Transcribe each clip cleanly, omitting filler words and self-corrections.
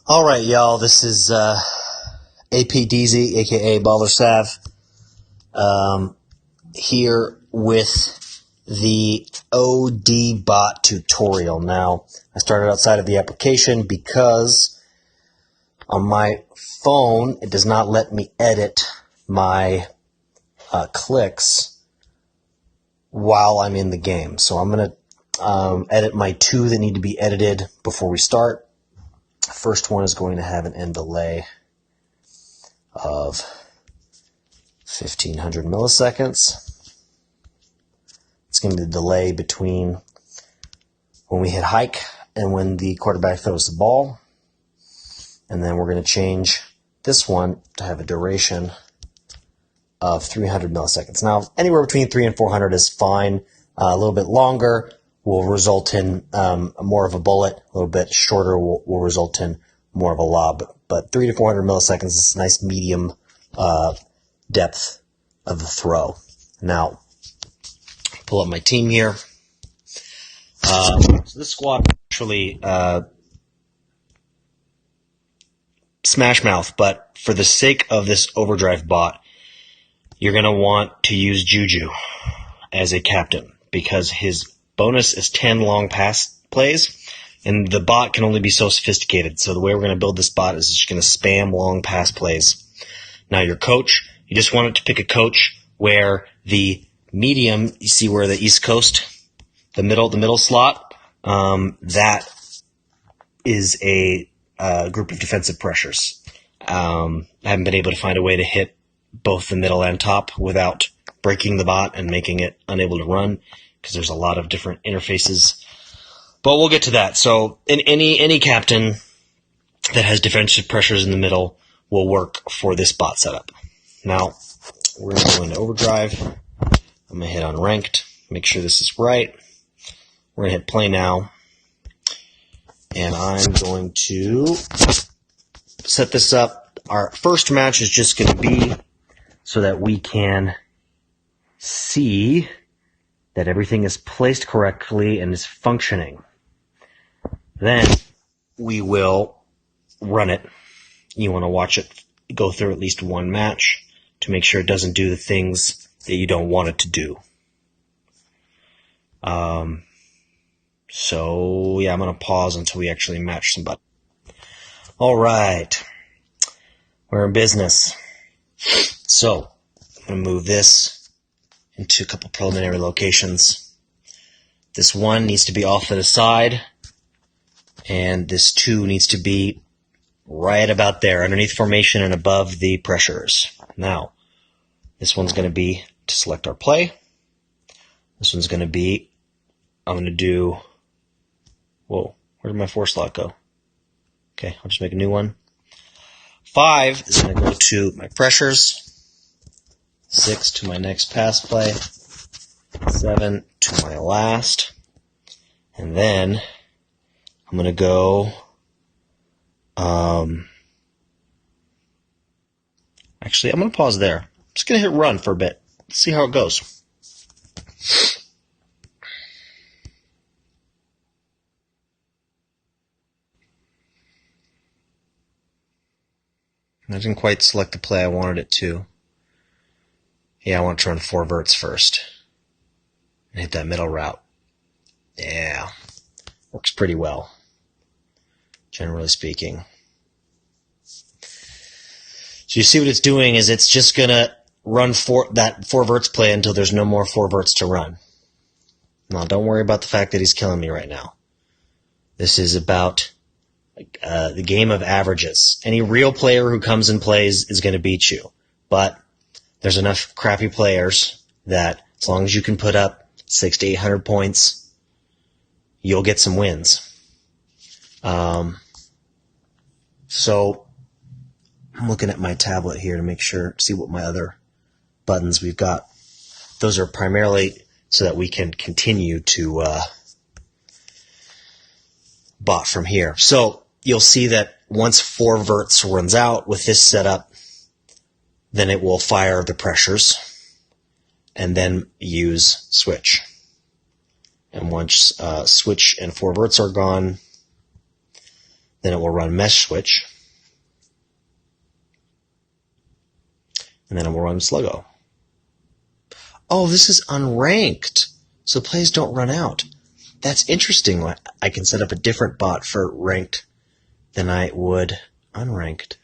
All right, y'all. This is APDZ, aka Baller Sav, here with the OD bot tutorial. Now, I started outside of the application because on my phone it does not let me edit my clicks while I'm in the game. So I'm going to edit my two that need to be edited before we start. First one is going to have an end delay of 1500 milliseconds. It's going to be the delay between when we hit hike and when the quarterback throws the ball. And then we're going to change this one to have a duration of 300 milliseconds. Now, anywhere between 300 and 400 is fine. A little bit longer will result in more of a bullet. A little bit shorter will result in more of a lob. But 300 to 400 milliseconds is a nice medium depth of the throw. Now, pull up my team here. So this squad actually smash mouth, but for the sake of this Overdrive bot, you're going to want to use Juju as a captain because his bonus is 10 long pass plays, and the bot can only be so sophisticated. So the way we're going to build this bot is just going to spam long pass plays. Now your coach, you just want it to pick a coach where the medium, you see where the East Coast, the middle slot, that is a group of defensive pressures. I haven't been able to find a way to hit both the middle and top without breaking the bot and making it unable to run, because there's a lot of different interfaces. But we'll get to that. So in any captain that has defensive pressures in the middle will work for this bot setup. Now, we're going to go into Overdrive. I'm going to hit on Ranked, make sure this is right. We're going to hit Play Now. And I'm going to set this up. Our first match is just going to be so that we can see that everything is placed correctly and is functioning. Then we will run it. You want to watch it go through at least one match to make sure it doesn't do the things that you don't want it to do. So yeah, I'm going to pause until we actually match somebody. All right. We're in business. So I'm going to move this into a couple preliminary locations. This one needs to be off to the side, and this two needs to be right about there, underneath formation and above the pressures. Now, this one's going to be to select our play. This one's going to be, I'm going to do, whoa, where did my 4 slot go? Okay, I'll just make a new one. 5 is going to go to my pressures. 6 to my next pass play. 7 to my last. And then I'm going to go, actually, I'm going to pause there. I'm just going to hit run for a bit. Let's see how it goes. I didn't quite select the play I wanted it to. Yeah, I want to run 4 verts first. And hit that middle route. Yeah. Works pretty well, generally speaking. So you see what it's doing is it's just going to run that 4 verts play until there's no more 4 verts to run. Now, don't worry about the fact that he's killing me right now. This is about the game of averages. Any real player who comes and plays is going to beat you. But there's enough crappy players that as long as you can put up 600 to 800 points, you'll get some wins. So I'm looking at my tablet here to make sure, see what my other buttons we've got. Those are primarily so that we can continue to bot from here. So you'll see that once 4 verts runs out with this setup, then it will fire the pressures and then use switch. And once switch and 4 verts are gone, Then it will run mesh switch. And then it will run sluggo. Oh, this is unranked, so plays don't run out. That's interesting. I can set up a different bot for ranked than I would unranked.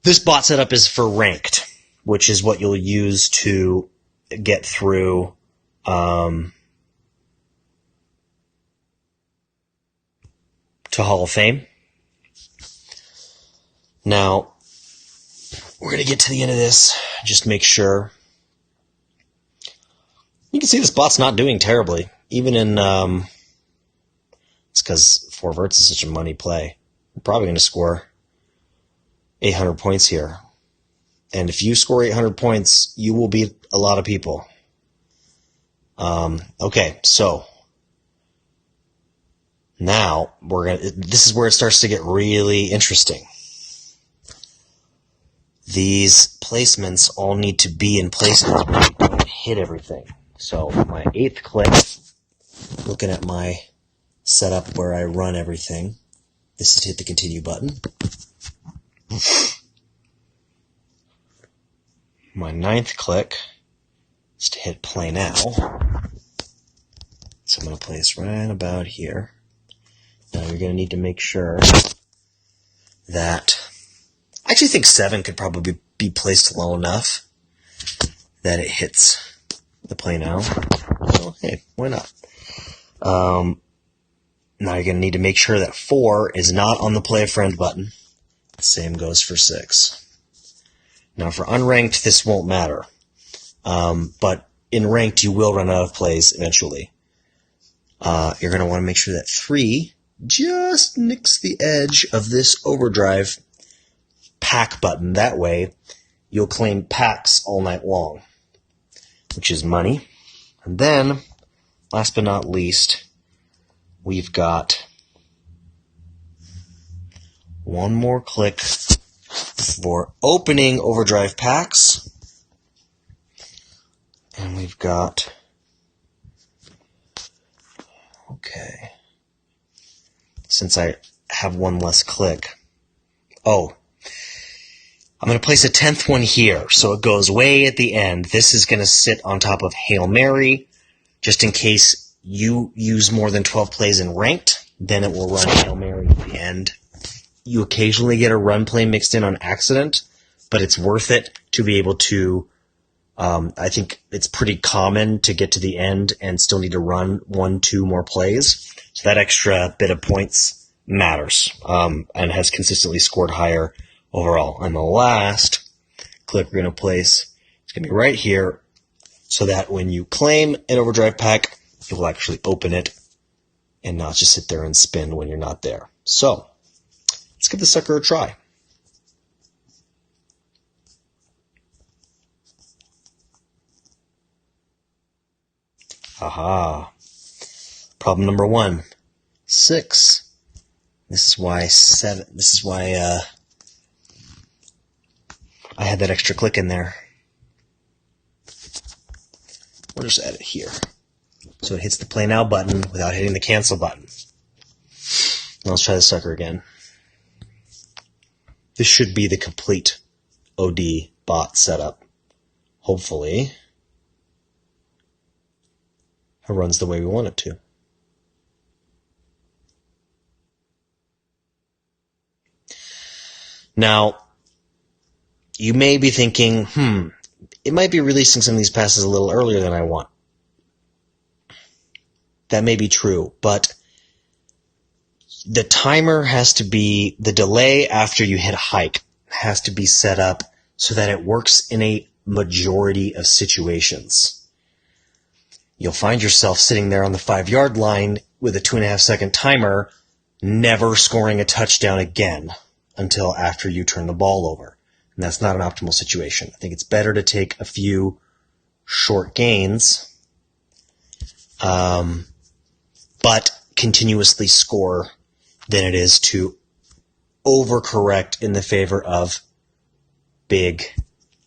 This bot setup is for ranked, which is what you'll use to get through to Hall of Fame. Now, we're going to get to the end of this. Just make sure. You can see this bot's not doing terribly. Even in, it's because 4 verts is such a money play. We're probably going to score 800 points here. And if you score 800 points, you will beat a lot of people. Okay, so now this is where it starts to get really interesting. These placements all need to be in places where you don't hit everything. So my 8th click, looking at my setup where I run everything, this is to hit the continue button. My 9th click is to hit play now. So I'm going to place right about here. Now you're going to need to make sure that, I actually think 7 could probably be placed low enough that it hits the play now. So hey, why not? Now you're going to need to make sure that 4 is not on the play a friend button. Same goes for 6. Now for unranked, this won't matter. But in ranked, you will run out of plays eventually. You're going to want to make sure that 3 just nicks the edge of this overdrive pack button. That way, you'll claim packs all night long, which is money. And then, last but not least, we've got one more click for opening overdrive packs. And we've got, okay, since I have one less click, I'm going to place a 10th one here, so it goes way at the end. This is going to sit on top of Hail Mary, just in case you use more than 12 plays in ranked, then it will run Hail Mary at the end. You occasionally get a run play mixed in on accident, but it's worth it to be able to, I think it's pretty common to get to the end and still need to run 1-2 more plays. So that extra bit of points matters, and has consistently scored higher overall. And the last click we're going to place, it's going to be right here, so that when you claim an overdrive pack, you will actually open it and not just sit there and spin when you're not there. So, let's give the sucker a try. Aha. Problem number 1. 6. This is why I had that extra click in there. We'll just add it here. So it hits the play now button without hitting the cancel button. Now let's try the sucker again. This should be the complete OD bot setup. Hopefully, it runs the way we want it to. Now, you may be thinking, it might be releasing some of these passes a little earlier than I want. That may be true, but the timer has to be, the delay after you hit hike has to be set up so that it works in a majority of situations. You'll find yourself sitting there on the 5-yard line with a 2.5-second timer, never scoring a touchdown again until after you turn the ball over. And that's not an optimal situation. I think it's better to take a few short gains, but continuously score than it is to overcorrect in the favor of big,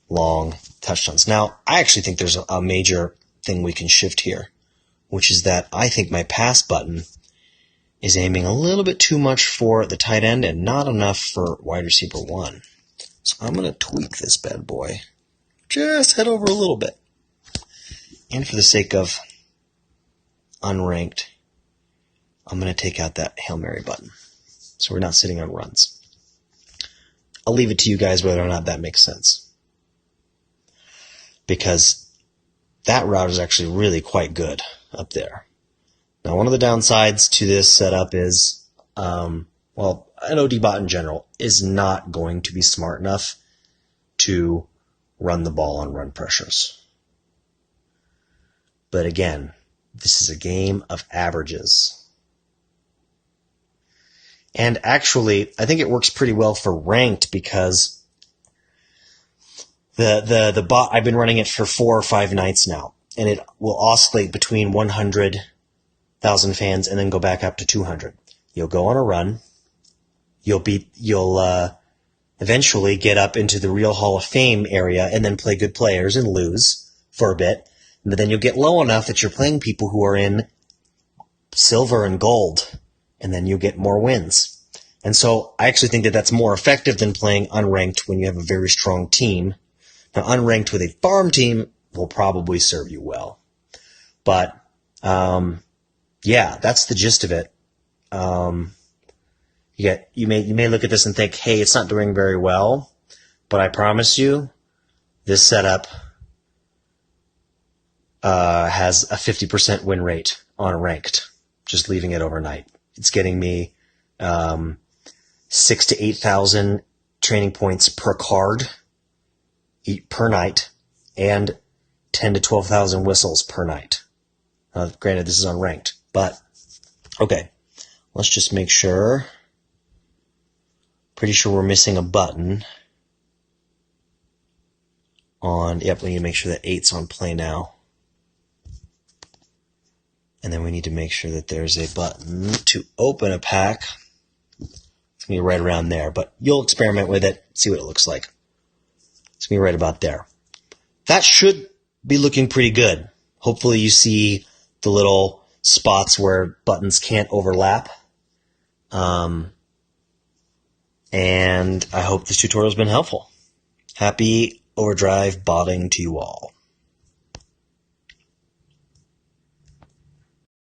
long touchdowns. Now, I actually think there's a major thing we can shift here, which is that I think my pass button is aiming a little bit too much for the tight end and not enough for wide receiver 1. So I'm going to tweak this bad boy. Just head over a little bit. And for the sake of unranked, I'm going to take out that Hail Mary button. So we're not sitting on runs. I'll leave it to you guys whether or not that makes sense. Because that route is actually really quite good up there. Now, one of the downsides to this setup is, an OD bot in general is not going to be smart enough to run the ball on run pressures. But again, this is a game of averages. And actually, I think it works pretty well for ranked because the bot, I've been running it for 4 or 5 nights now, and it will oscillate between 100,000 fans and then go back up to 200. You'll go on a run. You'll eventually get up into the real Hall of Fame area and then play good players and lose for a bit. But then you'll get low enough that you're playing people who are in silver and gold, and then you get more wins. And so I actually think that that's more effective than playing unranked when you have a very strong team. Now, unranked with a farm team will probably serve you well. But, yeah, that's the gist of it. You may look at this and think, hey, it's not doing very well, but I promise you, this setup has a 50% win rate on ranked, just leaving it overnight. It's getting me 6,000 to 8,000 training points per card per night, and 10,000 to 12,000 whistles per night. Granted, this is unranked, but okay. Let's just make sure. Pretty sure we're missing a button on. Yep, we need to make sure that 8's on play now. And then we need to make sure that there's a button to open a pack. It's going to be right around there, but you'll experiment with it, see what it looks like. It's going to be right about there. That should be looking pretty good. Hopefully you see the little spots where buttons can't overlap. And I hope this tutorial has been helpful. Happy Overdrive botting to you all.